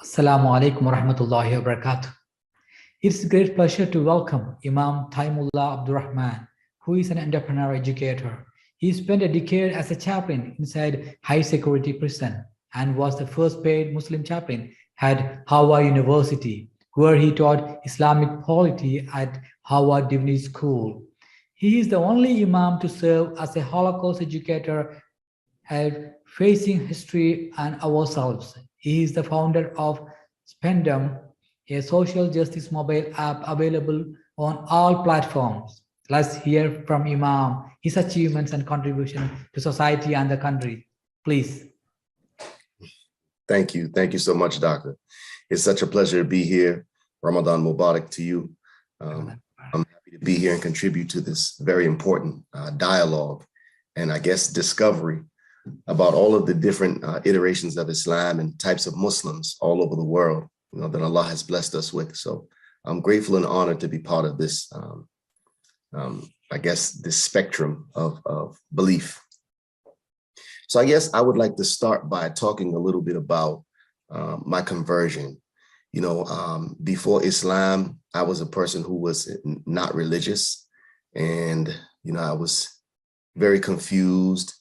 Assalamu alaikum wa rahmatullahi wa barakatuh. It's a great pleasure to welcome Imam Taym al-Rahman, who is an entrepreneur educator. He spent a decade as a chaplain inside high security prison and was the first paid Muslim chaplain at Harvard University, where he taught Islamic polity at Harvard Divinity School. He is the only Imam to serve as a Holocaust educator at Facing History and Ourselves. He is the founder of Spendum, a social justice mobile app available on all platforms. Let's hear from Imam, his achievements and contribution to society and the country. Please. Thank you. Thank you so much, Doctor. It's such a pleasure to be here. Ramadan Mubarak to you. I'm happy to be here and contribute to this very important dialogue and I guess discovery about all of the different iterations of Islam and types of Muslims all over the world, that Allah has blessed us with. So I'm grateful and honored to be part of this, I guess, this spectrum of belief. So I guess I would like to start by talking a little bit about my conversion. Before Islam, I was a person who was not religious, and, I was very confused,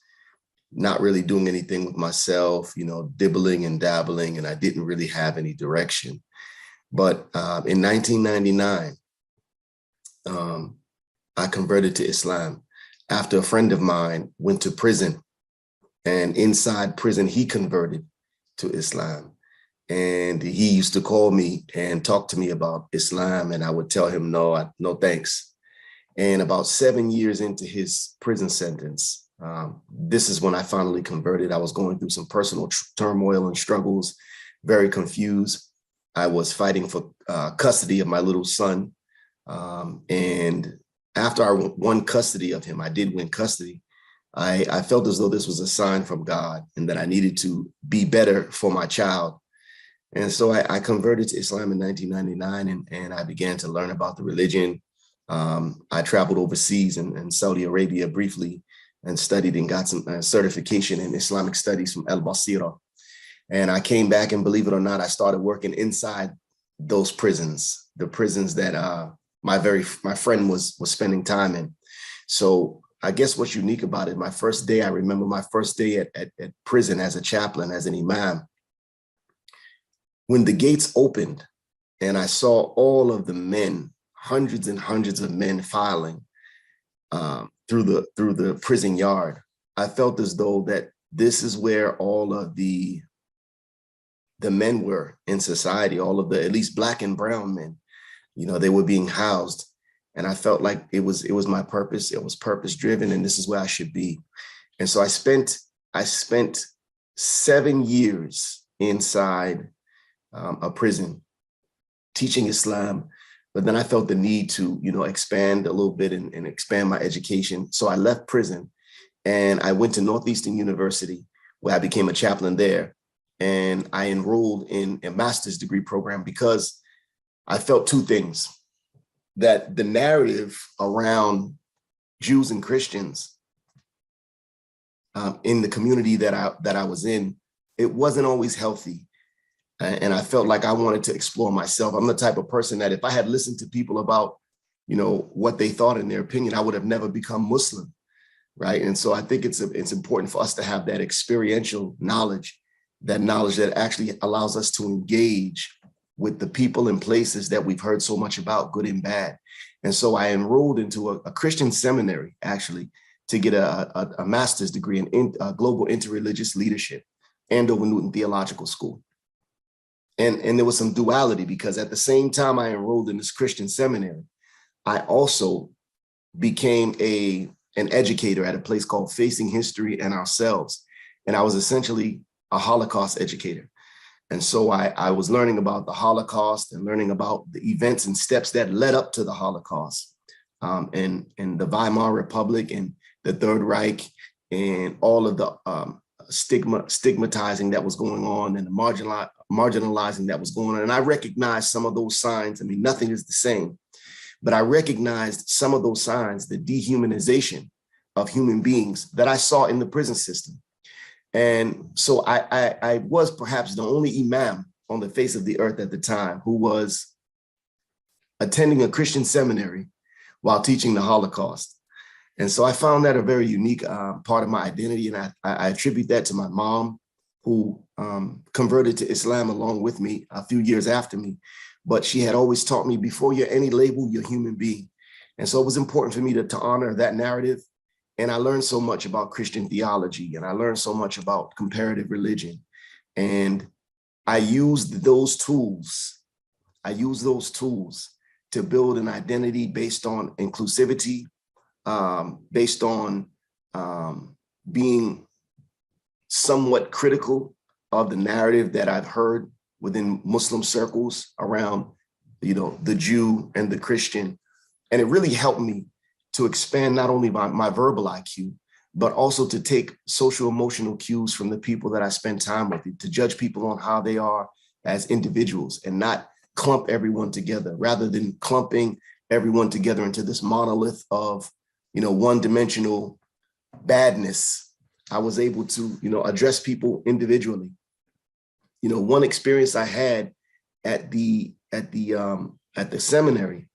not really doing anything with myself, dibbling and dabbling, and I didn't really have any direction. But in 1999, I converted to Islam after a friend of mine went to prison, and inside prison, he converted to Islam. And he used to call me and talk to me about Islam, and I would tell him, no, no thanks. And about 7 years into his prison sentence, this is when I finally converted. I was going through some personal turmoil and struggles, very confused. I was fighting for custody of my little son. And after I won custody of him, I did win custody. I felt as though this was a sign from God and that I needed to be better for my child. And so I converted to Islam in 1999, and I began to learn about the religion. I traveled overseas in Saudi Arabia briefly and studied and got some certification in Islamic studies from Al-Basira. And I came back, and believe it or not, I started working inside those prisons, the prisons that my friend was spending time in. So I guess what's unique about it, I remember my first day at prison as a chaplain, as an imam. When the gates opened and I saw all of the men, hundreds and hundreds of men filing through the prison yard, I felt as though that this is where all of the men were in society, all of the, at least Black and brown men, they were being housed. And I felt like it was my purpose. It was purpose driven, and this is where I should be. And so I spent 7 years inside a prison teaching Islam. But then I felt the need to, expand a little bit and expand my education. So I left prison and I went to Northeastern University, where I became a chaplain there. And I enrolled in a master's degree program because I felt two things: that the narrative around Jews and Christians in the community that I was in, it wasn't always healthy. And I felt like I wanted to explore myself. I'm the type of person that if I had listened to people about, what they thought in their opinion, I would have never become Muslim, right? And so I think it's important for us to have that experiential knowledge, that actually allows us to engage with the people and places that we've heard so much about, good and bad. And so I enrolled into a Christian seminary, actually, to get a master's degree in global interreligious leadership, Andover Newton Theological School. And there was some duality, because at the same time I enrolled in this Christian seminary, I also became an educator at a place called Facing History and Ourselves. And I was essentially a Holocaust educator. And so I was learning about the Holocaust and learning about the events and steps that led up to the Holocaust, and the Weimar Republic and the Third Reich and all of the stigmatizing that was going on and the marginalizing that was going on. And I recognized some of those signs. I mean, nothing is the same, but I recognized some of those signs, the dehumanization of human beings that I saw in the prison system. And so I was perhaps the only imam on the face of the earth at the time who was attending a Christian seminary while teaching the Holocaust. And so I found that a very unique part of my identity. And I attribute that to my mom, who converted to Islam along with me a few years after me. But she had always taught me, before you're any label, you're a human being. And so it was important for me to honor that narrative. And I learned so much about Christian theology, and I learned so much about comparative religion. And I used those tools. To build an identity based on inclusivity, based on being somewhat critical of the narrative that I've heard within Muslim circles around, the Jew and the Christian. And it really helped me to expand not only my verbal IQ, but also to take social emotional cues from the people that I spend time with, to judge people on how they are as individuals and not clump everyone together, rather than clumping everyone together into this monolith of, one-dimensional badness. I was able to, address people individually. One experience I had at the seminary,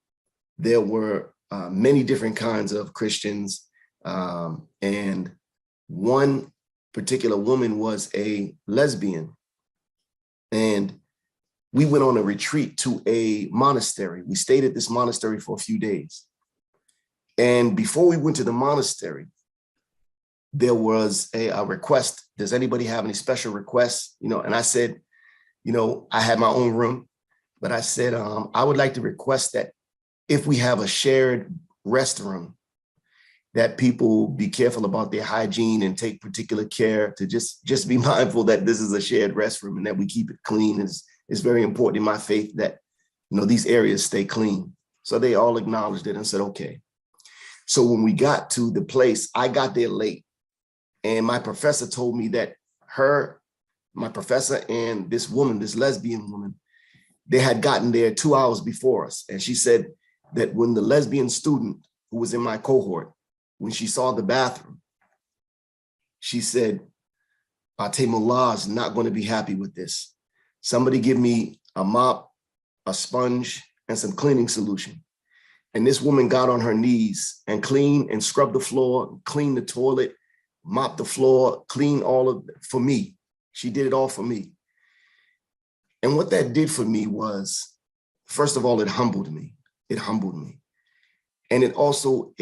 there were many different kinds of Christians, and one particular woman was a lesbian, and we went on a retreat to a monastery. We stayed at this monastery for a few days. And before we went to the monastery, there was a request. Does anybody have any special requests? And I said, I had my own room, but I said, I would like to request that if we have a shared restroom, that people be careful about their hygiene and take particular care to just be mindful that this is a shared restroom and that we keep it clean. It's very important in my faith that, these areas stay clean. So they all acknowledged it and said, okay. So when we got to the place, I got there late, and my professor told me that my professor and this woman, this lesbian woman, they had gotten there 2 hours before us. And she said that when the lesbian student who was in my cohort, when she saw the bathroom, she said, Taym is not going to be happy with this. Somebody give me a mop, a sponge, and some cleaning solution. And this woman got on her knees and cleaned and scrubbed the floor, cleaned the toilet, mopped the floor, cleaned all of it for me. She did it all for me. And what that did for me was, first of all, it humbled me. It humbled me. And it also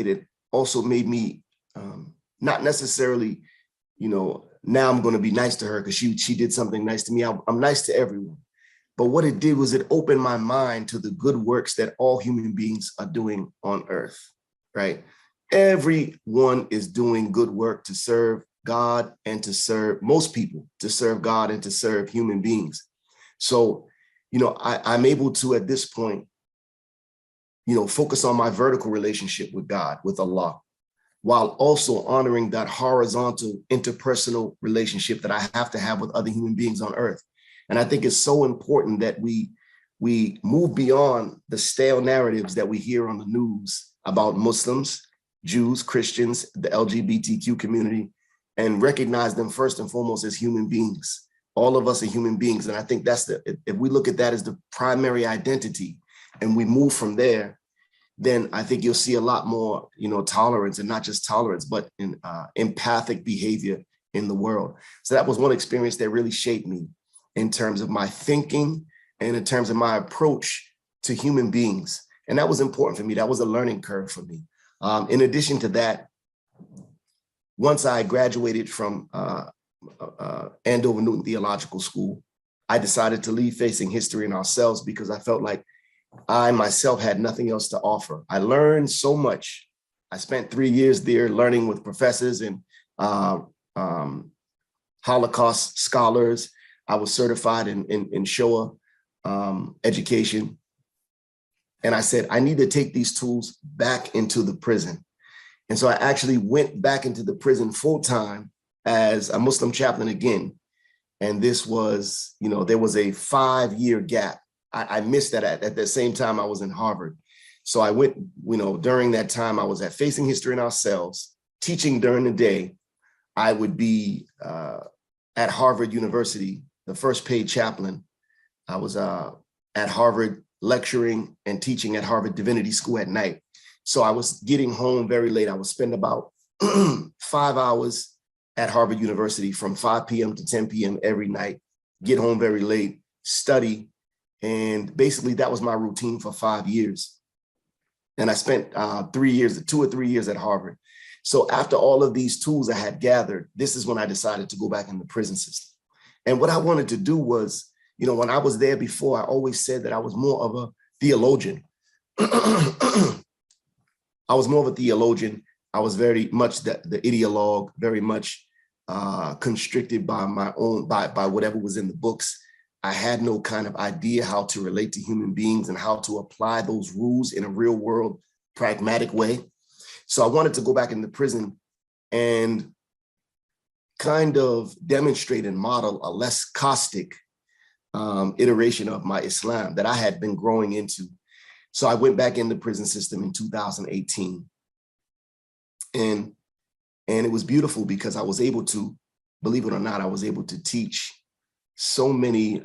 made me not necessarily, now I'm going to be nice to her because she did something nice to me. I'm nice to everyone. But what it did was it opened my mind to the good works that all human beings are doing on earth, right? Everyone is doing good work to serve God and to serve most people, to serve God and to serve human beings. So, I'm able to, at this point, focus on my vertical relationship with God, with Allah, while also honoring that horizontal interpersonal relationship that I have to have with other human beings on earth. And I think it's so important that we move beyond the stale narratives that we hear on the news about Muslims, Jews, Christians, the LGBTQ community, and recognize them first and foremost as human beings. All of us are human beings. And I think if we look at that as the primary identity and we move from there, then I think you'll see a lot more, tolerance, and not just tolerance, but empathic behavior in the world. So that was one experience that really shaped me in terms of my thinking and in terms of my approach to human beings. And that was important for me. That was a learning curve for me. In addition to that, once I graduated from Andover Newton Theological School, I decided to leave Facing History and Ourselves because I felt like I myself had nothing else to offer. I learned so much. I spent 3 years there learning with professors and Holocaust scholars. I was certified in Shoah education. And I said, I need to take these tools back into the prison. And so I actually went back into the prison full time as a Muslim chaplain again. And this was, there was a 5-year gap. I missed that at the same time I was in Harvard. So I went, during that time I was at Facing History and Ourselves, teaching during the day. I would be at Harvard University, the first paid chaplain I was at Harvard lecturing and teaching at Harvard Divinity School at night. So I was getting home very late. I would spend about 5 hours at Harvard University from 5 p.m. to 10 p.m. every night, get home very late, study. And basically that was my routine for 5 years. And I spent 3 years, 2 or 3 years at Harvard. So after all of these tools I had gathered, this is when I decided to go back in the prison system. And what I wanted to do was, you know, when I was there before, I always said that I was more of a theologian. I was more of a theologian. I was very much the ideologue, very much constricted by my own, by whatever was in the books. I had no kind of idea how to relate to human beings and how to apply those rules in a real world, pragmatic way. So I wanted to go back into prison and kind of demonstrate and model a less caustic iteration of my Islam that I had been growing into. So I went back in the prison system in 2018. And it was beautiful because I was able to, believe it or not, I was able to teach so many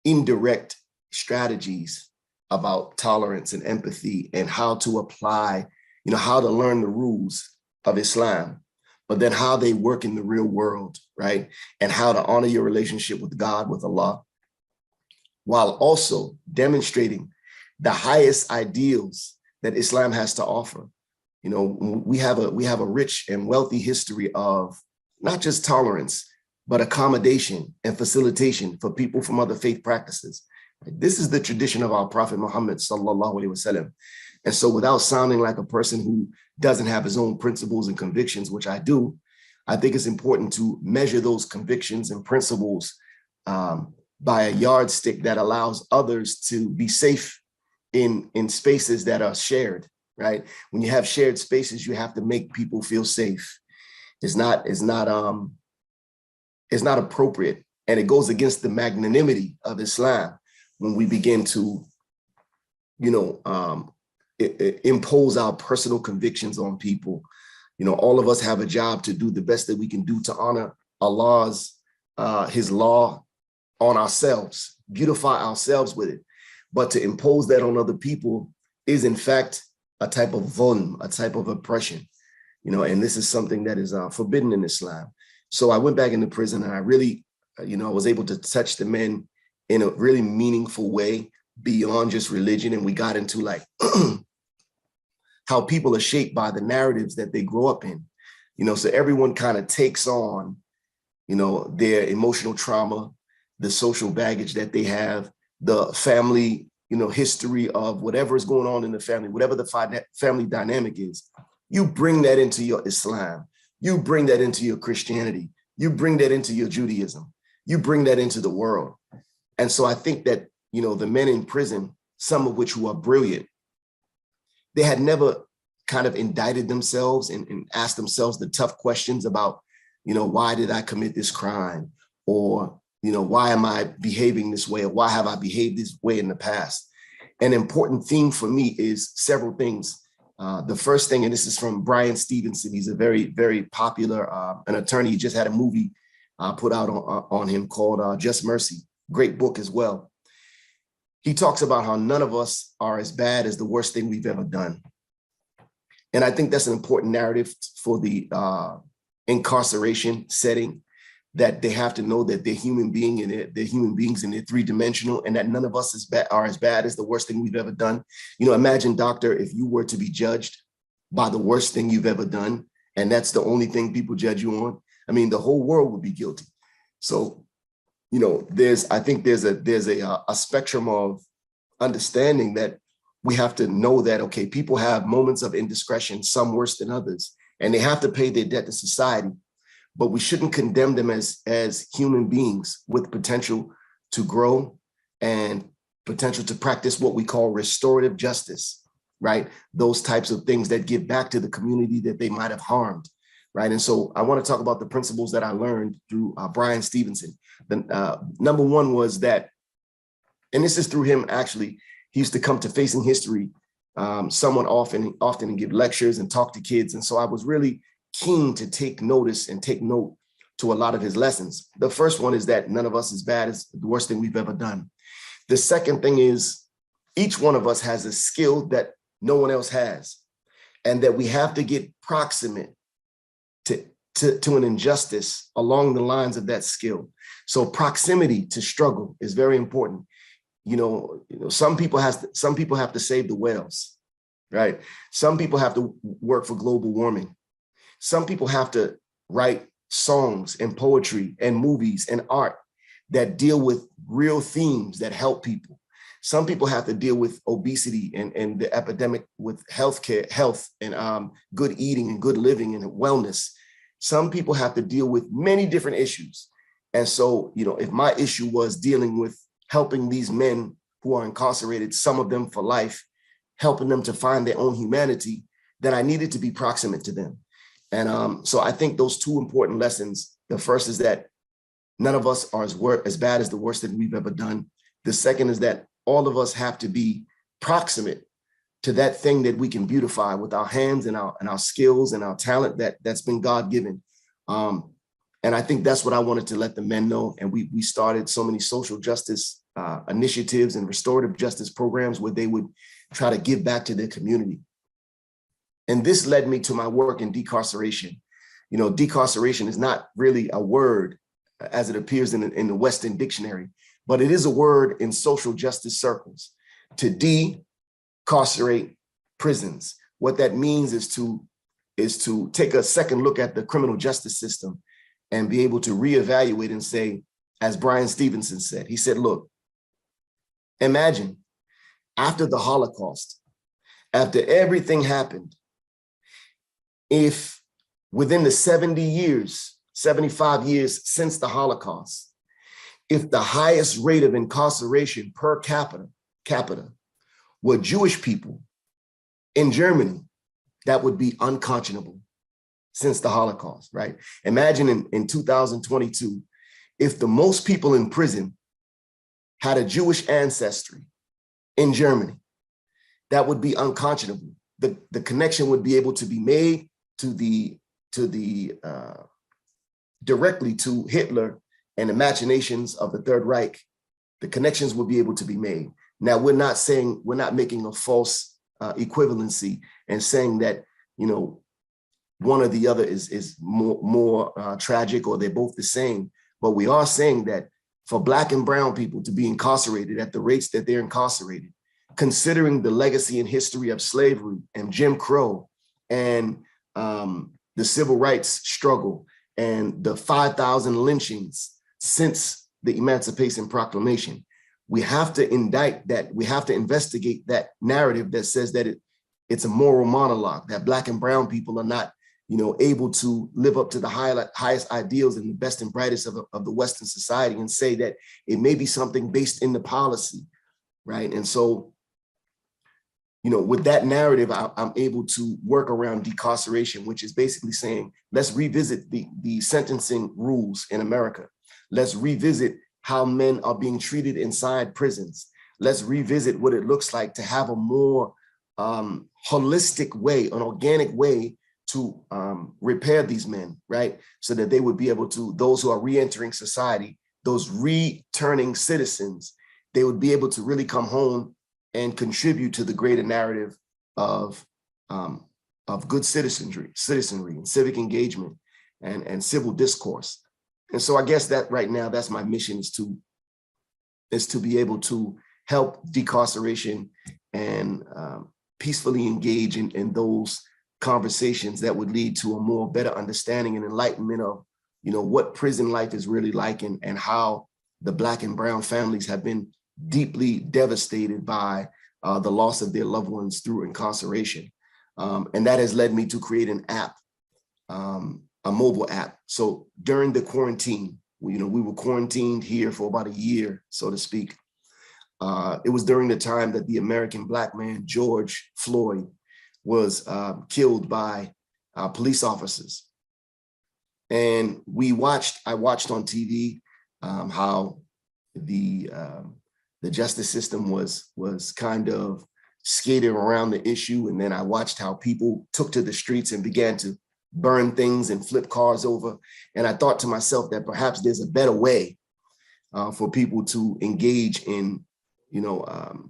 indirect strategies about tolerance and empathy and how to apply, you know, how to learn the rules of Islam, but then how they work in the real world, right? And how to honor your relationship with God, with Allah, while also demonstrating the highest ideals that Islam has to offer. You know, we have a rich and wealthy history of not just tolerance, but accommodation and facilitation for people from other faith practices. This is the tradition of our Prophet Muhammad sallallahu alaihi wasallam. And so without sounding like a person who doesn't have his own principles and convictions, which I do, I think it's important to measure those convictions and principles by a yardstick that allows others to be safe in spaces that are shared, right? When you have shared spaces, you have to make people feel safe. It's not appropriate. And it goes against the magnanimity of Islam when we begin to, you know, impose our personal convictions on people. You know, all of us have a job to do the best that we can do to honor Allah's, his law on ourselves, beautify ourselves with it. But to impose that on other people is in fact a type of dhulm, a type of oppression, you know, and this is something that is forbidden in Islam. So I went back into prison and I really, you know, I was able to touch the men in a really meaningful way beyond just religion. And we got into like how people are shaped by the narratives that they grow up in, you know, so everyone kind of takes on, you know, their emotional trauma, the social baggage that they have, the family, you know, history of whatever is going on in the family, whatever the family dynamic is. You bring that into your Islam. You bring that into your Christianity. You bring that into your Judaism. You bring that into the world. And so I think that, you know, the men in prison, some of which who are brilliant, they had never kind of indicted themselves and asked themselves the tough questions about, you know, why did I commit this crime? Or, you know, why am I behaving this way? Or why have I behaved this way in the past? An important theme for me is several things. The first thing, and this is from Brian Stevenson. He's a very, very popular an attorney. He just had a movie put out on him called Just Mercy. Great book as well. He talks about how none of us are as bad as the worst thing we've ever done. And I think that's an important narrative for the incarceration setting, that they have to know that they're human beings and they're three-dimensional, and that none of us are as bad as the worst thing we've ever done. You know, imagine, doctor, if you were to be judged by the worst thing you've ever done, and that's the only thing people judge you on. I mean, the whole world would be guilty. So, you know, I think there's a spectrum of understanding that we have to know that, okay, people have moments of indiscretion, some worse than others, and they have to pay their debt to society. But we shouldn't condemn them as human beings with potential to grow and potential to practice what we call restorative justice, right? Those types of things that give back to the community that they might have harmed, right? And so I want to talk about the principles that I learned through Brian Stevenson. Number one was that, and this is through him actually, he used to come to Facing History somewhat often and give lectures and talk to kids. And so I was really keen to take notice and take note to a lot of his lessons. The first one is that none of us is bad as the worst thing we've ever done. The second thing is each one of us has a skill that no one else has, and that we have to get proximate to an injustice along the lines of that skill. So proximity to struggle is very important. Some people have to save the whales, right? Some people have to work for global warming. Some people have to write songs and poetry and movies and art that deal with real themes that help people. Some people have to deal with obesity and the epidemic with health and good eating and good living and wellness. Some people have to deal with many different issues. And so, if my issue was dealing with helping these men who are incarcerated, some of them for life, helping them to find their own humanity, then I needed to be proximate to them. And so I think those two important lessons, the first is that none of us are as bad as the worst that we've ever done. The second is that all of us have to be proximate to that thing that we can beautify with our hands and our skills and our talent that's been God-given. And I think that's what I wanted to let the men know. And we started so many social justice initiatives and restorative justice programs where they would try to give back to their community. And this led me to my work in decarceration. Decarceration is not really a word as it appears in the Western dictionary, but it is a word in social justice circles. To decarcerate prisons. What that means is to take a second look at the criminal justice system and be able to reevaluate and say, as Brian Stevenson said, he said, look, imagine after the Holocaust, after everything happened, if within the 75 years since the Holocaust, if the highest rate of incarceration per capita were Jewish people in Germany, that would be unconscionable since the Holocaust, right? Imagine in 2022, if the most people in prison had a Jewish ancestry in Germany, that would be unconscionable. The connection would be able to be made directly to Hitler and the machinations of the Third Reich. The connections will be able to be made. Now, we're not making a false equivalency and saying that, one or the other is more tragic or they're both the same. But we are saying that for Black and brown people to be incarcerated at the rates that they're incarcerated, considering the legacy and history of slavery and Jim Crow and the civil rights struggle and the 5,000 lynchings since the Emancipation Proclamation, we have to indict that. We have to investigate that narrative that says that it's a moral monologue, that Black and brown people are not, able to live up to the highest ideals and the best and brightest of the Western society, and say that it may be something based in the policy, right? And so, with that narrative, I'm able to work around decarceration, which is basically saying, let's revisit the sentencing rules in America. Let's revisit how men are being treated inside prisons. Let's revisit what it looks like to have a more holistic way, an organic way to repair these men, right? So that they would be able to, those who are re-entering society, those returning citizens, they would be able to really come home and contribute to the greater narrative of good citizenry and civic engagement and civil discourse. And so I guess that right now, that's my mission, is to be able to help decarceration and peacefully engage in those conversations that would lead to a more better understanding and enlightenment of, what prison life is really like and how the Black and brown families have been deeply devastated by the loss of their loved ones through incarceration. And that has led me to create an app, a mobile app. So during the quarantine, we were quarantined here for about a year, so to speak. It was during the time that the American Black man, George Floyd, was killed by police officers. And I watched on TV how the justice system was kind of skating around the issue. And then I watched how people took to the streets and began to burn things and flip cars over. And I thought to myself that perhaps there's a better way for people to engage in,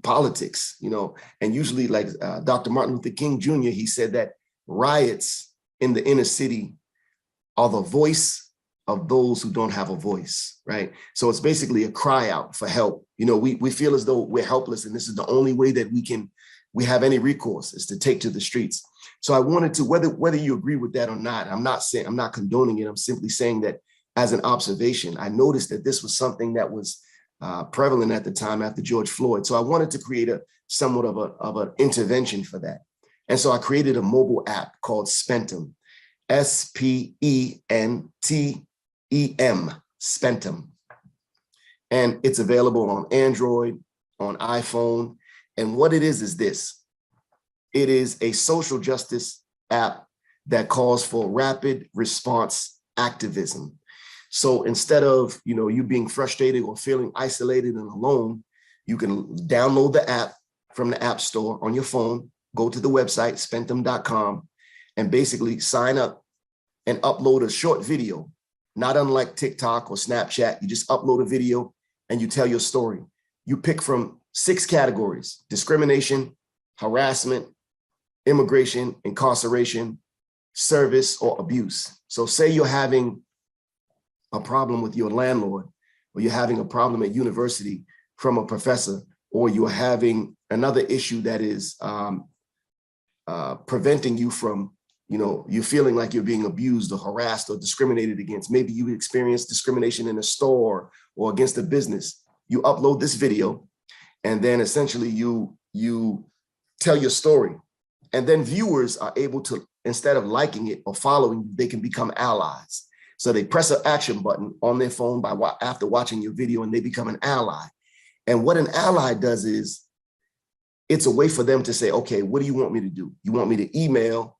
politics, and usually like Dr. Martin Luther King Jr., he said that riots in the inner city are the voice of those who don't have a voice, right? So it's basically a cry out for help. We feel as though we're helpless, and this is the only way that we have any recourse is to take to the streets. So I wanted to, whether you agree with that or not, I'm not condoning it. I'm simply saying that as an observation, I noticed that this was something that was prevalent at the time after George Floyd. So I wanted to create somewhat of an intervention for that. And so I created a mobile app called Spentum, SPENTEM, Spentum. And it's available on Android, on iPhone. And what it is this. It is a social justice app that calls for rapid response activism. So instead of, you being frustrated or feeling isolated and alone, you can download the app from the App Store on your phone, go to the website, spentum.com, and basically sign up and upload a short video, not unlike TikTok or Snapchat. You just upload a video and you tell your story. You pick from 6 categories: discrimination, harassment, immigration, incarceration, service, or abuse. So say you're having a problem with your landlord, or you're having a problem at university from a professor, or you're having another issue that is preventing you from, you're feeling like you're being abused or harassed or discriminated against. Maybe you experience discrimination in a store or against a business. You upload this video, and then essentially you tell your story. And then viewers are able to, instead of liking it or following, they can become allies. So they press an action button on their phone after watching your video, and they become an ally. And what an ally does is, it's a way for them to say, okay, what do you want me to do? You want me to email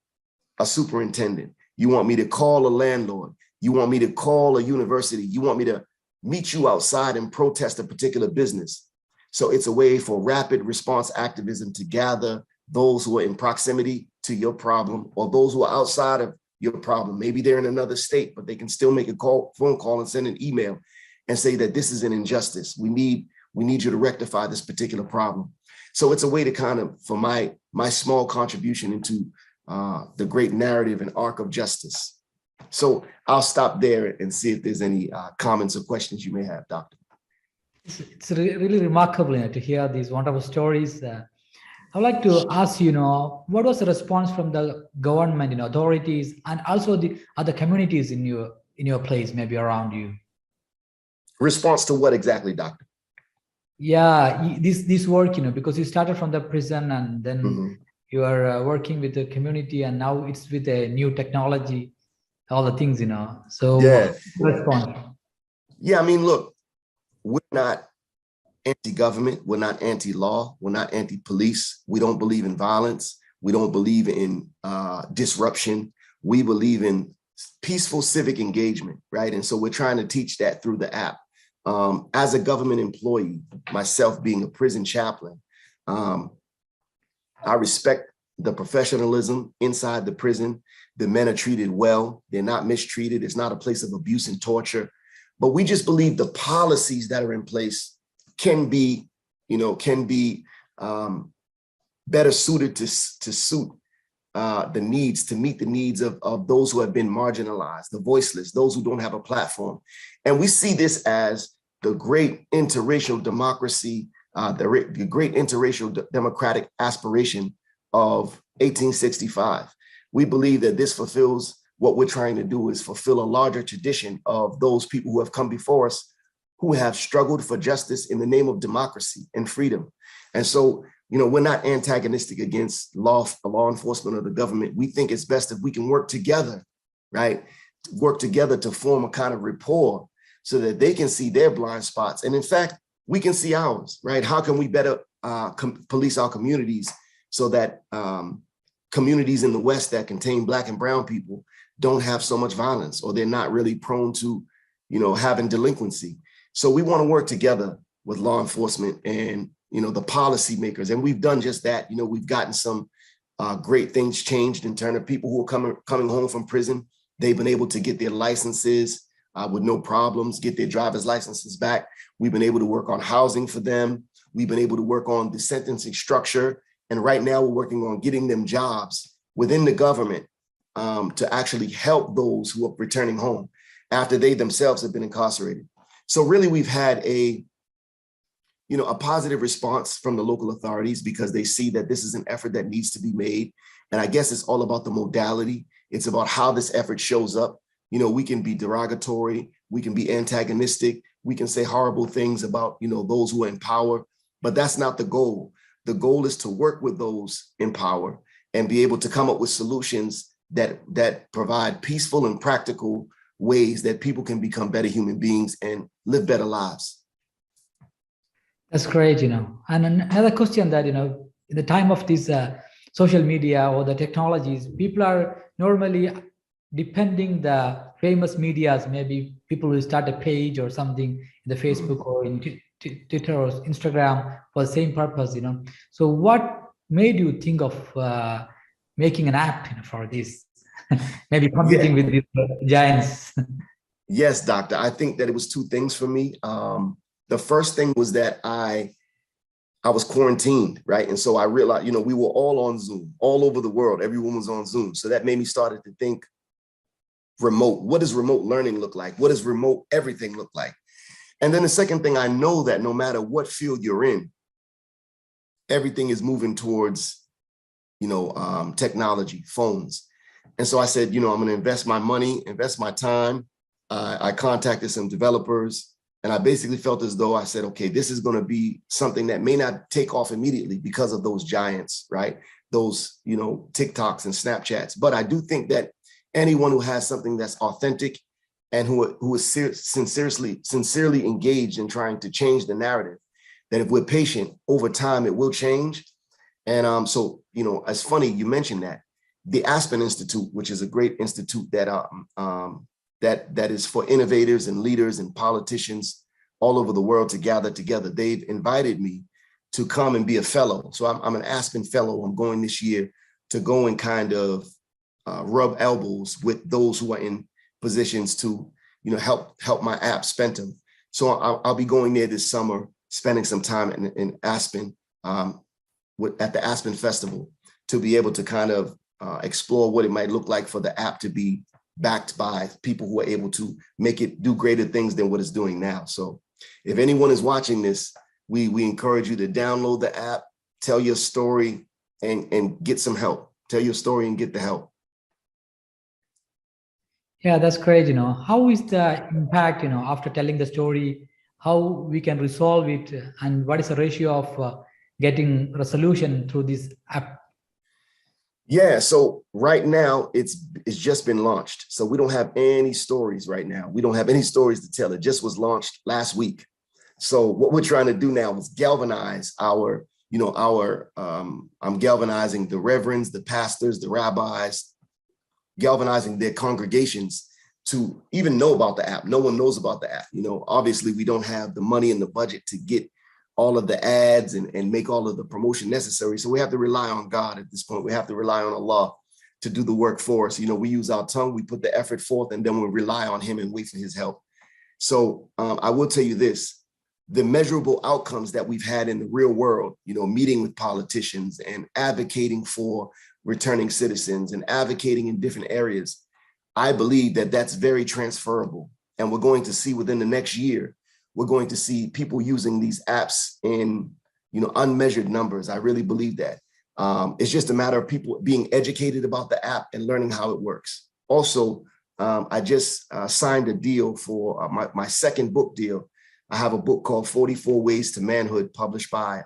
a superintendent? You want me to call a landlord? You want me to call a university? You want me to meet you outside and protest a particular business? So it's a way for rapid response activism to gather those who are in proximity to your problem, or those who are outside of your problem. Maybe they're in another state, but they can still make a phone call and send an email and say that this is an injustice. We need you to rectify this particular problem. So it's a way to kind of, for my small contribution into the great narrative and arc of justice. So I'll stop there and see if there's any comments or questions you may have, Doctor. It's really remarkable to hear these wonderful stories. I'd like to ask you, what was the response from the government, authorities, and also the other communities in your place, maybe around you? Response to what exactly, Doctor? Yeah, this work, because you started from the prison, and then you are working with the community, and now it's with a new technology, all the things, So yeah. Response. Yeah, I mean, look, we're not anti-government, we're not anti-law, we're not anti-police. We don't believe in violence. We don't believe in disruption. We believe in peaceful civic engagement, right? And so we're trying to teach that through the app. As a government employee, myself being a prison chaplain, I respect the professionalism inside the prison. The men are treated well. They're not mistreated. It's not a place of abuse and torture. But we just believe the policies that are in place can be better suited to suit the needs, to meet the needs of those who have been marginalized, the voiceless, those who don't have a platform. And we see this as the great interracial democracy, the great interracial democratic aspiration of 1865. We believe that this fulfills what we're trying to do, is fulfill a larger tradition of those people who have come before us, who have struggled for justice in the name of democracy and freedom. And so, we're not antagonistic against law enforcement or the government. We think it's best if we can work together, right? Work together to form a kind of rapport so that they can see their blind spots. And in fact, we can see ours, right? How can we better police our communities so that communities in the West that contain Black and brown people don't have so much violence, or they're not really prone to, having delinquency. So we want to work together with law enforcement and, the policymakers. And we've done just that. We've gotten some great things changed in terms of people who are coming home from prison. They've been able to get their licenses with no problems, get their driver's licenses back. We've been able to work on housing for them. We've been able to work on the sentencing structure. And right now we're working on getting them jobs within the government to actually help those who are returning home after they themselves have been incarcerated. So really we've had a positive response from the local authorities because they see that this is an effort that needs to be made. And I guess it's all about the modality. It's about how this effort shows up. We can be derogatory, we can be antagonistic, we can say horrible things about, those who are in power, but that's not the goal. The goal is to work with those in power and be able to come up with solutions that provide peaceful and practical ways that people can become better human beings and live better lives. That's great, And another question that, in the time of this social media or the technologies, people are normally depending the famous medias. Maybe people will start a page or something in the Facebook or in Twitter or Instagram for the same purpose, So what made you think of making an app for this? Maybe competing with these giants. Yes, doctor. I think that it was two things for me. The first thing was that I was quarantined, right? And so I realized, we were all on Zoom, all over the world. Everyone was on Zoom. So that made me started to think remote. What does remote learning look like? What does remote everything look like? And then the second thing, I know that no matter what field you're in, everything is moving towards, technology, phones. And so I said, I'm going to invest my money, invest my time. I contacted some developers. And I basically felt as though I said, okay, this is going to be something that may not take off immediately because of those giants, right? Those, TikToks and Snapchats. But I do think that anyone who has something that's authentic and who is sincerely engaged in trying to change the narrative, that if we're patient over time, it will change. And so, it's funny you mentioned that. The Aspen Institute, which is a great institute that that is for innovators and leaders and politicians all over the world to gather together. They've invited me to come and be a fellow. So I'm an Aspen fellow. I'm going this year to go and kind of rub elbows with those who are in positions to, help my app Spentum. So I'll be going there this summer, spending some time in Aspen at the Aspen Festival to be able to kind of explore what it might look like for the app to be backed by people who are able to make it do greater things than what it's doing now. So if anyone is watching this, we encourage you to download the app, tell your story and get some help. Tell your story and get the help. Yeah, that's great. How is the impact, after telling the story, how we can resolve it, and what is the ratio of getting resolution through this app? Yeah, so right now it's just been launched. So we don't have any stories right now. We don't have any stories to tell. It just was launched last week. So what we're trying to do now is galvanize I'm galvanizing the reverends, the pastors, the rabbis, galvanizing their congregations to even know about the app. No one knows about the app. Obviously we don't have the money and the budget to get all of the ads and make all of the promotion necessary. So we have to rely on God at this point. We have to rely on Allah to do the work for us. We use our tongue, we put the effort forth, and then we rely on him and wait for his help. So I will tell you this, the measurable outcomes that we've had in the real world, meeting with politicians and advocating for returning citizens and advocating in different areas, I believe that that's very transferable. And we're going to see within the next year, we're going to see people using these apps in, unmeasured numbers. I really believe that. It's just a matter of people being educated about the app and learning how it works. Also, I just signed a deal for my second book deal. I have a book called 44 Ways to Manhood, published by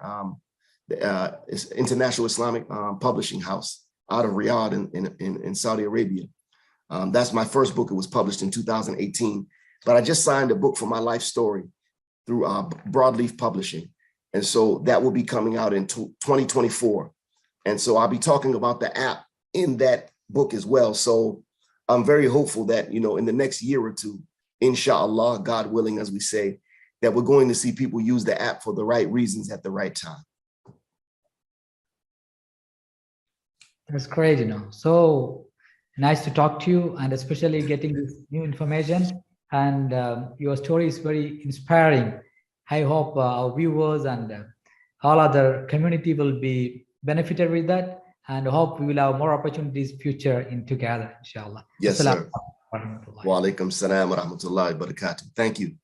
the International Islamic Publishing House out of Riyadh in Saudi Arabia. That's my first book. It was published in 2018. But I just signed a book for my life story through Broadleaf Publishing. And so that will be coming out in 2024. And so I'll be talking about the app in that book as well. So I'm very hopeful that, in the next year or two, inshallah, God willing, as we say, that we're going to see people use the app for the right reasons at the right time. That's great, So nice to talk to you, and especially getting this new information. And your story is very inspiring. I hope our viewers and all other community will be benefited with that, and hope we will have more opportunities future in together, inshallah. Yes, Assalamu sir. alaikum warahmatullahi. Wa alaikum salam wa rahmatullahi wa barakatuh. Thank you.